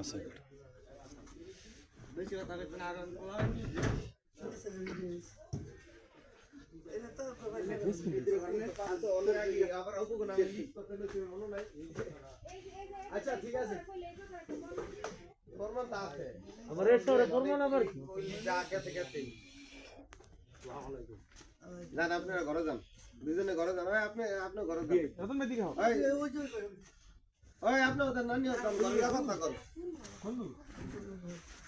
আছে বেশি কথা বলতে না আরাম করো এটা তো আবার অপু না লিস্ট করতে মনে নাই আচ্ছা ঠিক আছে ফরমান তা আছে আমার রেস্টুরেন্টে ফরমান আবার কি যা কেতে কেতে আসসালামু আলাইকুম যান আপনারা ঘরে যান দুজনে ঘরে যান আপনি ঘরে যান এখন মেদিকে হও ওই আপনি ওদের নানি ওদের ঘরে কথা কর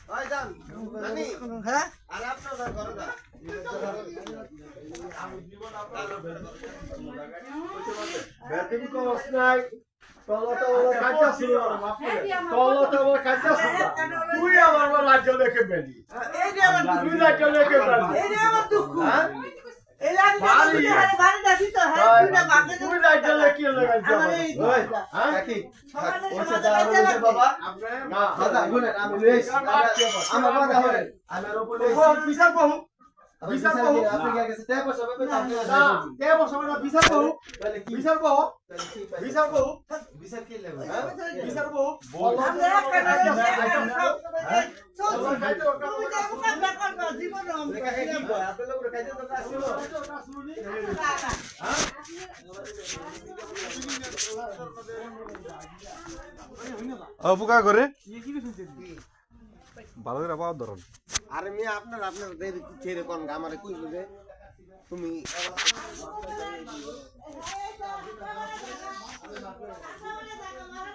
ওই যান নানি হ্যাঁ আর আপনি ওদের ঘরে যান ব্যাটিং কোর্স নাই তলটা ওরা কাজটা ছিল তলটা ওরা কাজটা ছিল তুই আমার রাজ্য লেখে পেলি এই যে আমার দুঃখ তুই রাজ্য লেখে পেলি এই যে আমার দুঃখ হ্যাঁ এই লাগে বাড়ি যাচ্ছি তো হ্যাঁ তুই না বাগে তুই রাজ্য লেখে লাগাইছ আমার এই হ্যাঁ কাকি সমাজে ওই সমাজে সাথে বাচ্চা লাগবে বাবা আপনি না দাদা শুনেন আমি লইছি আমার কথা হলেন আমার উপর লইছি বিচার বহু বিচার বহু আপনি কি গেছে তে পয়সা পাবে আপনি না কে বসে না বিচার বহু তাহলে কি বিচার বহু তাহলে কি বিচার বহু বিচার কি লেবে হ্যাঁ বিচার বহু আমরা একটা জীবন কাকা কি কয় আপনি লোক কাজে তো আসছিল অপকা করে ভালো করে পাওয়ার ধরুন আরে মিয়া আপনার ছেড়ে কোন আমারে কইলো যে তুমি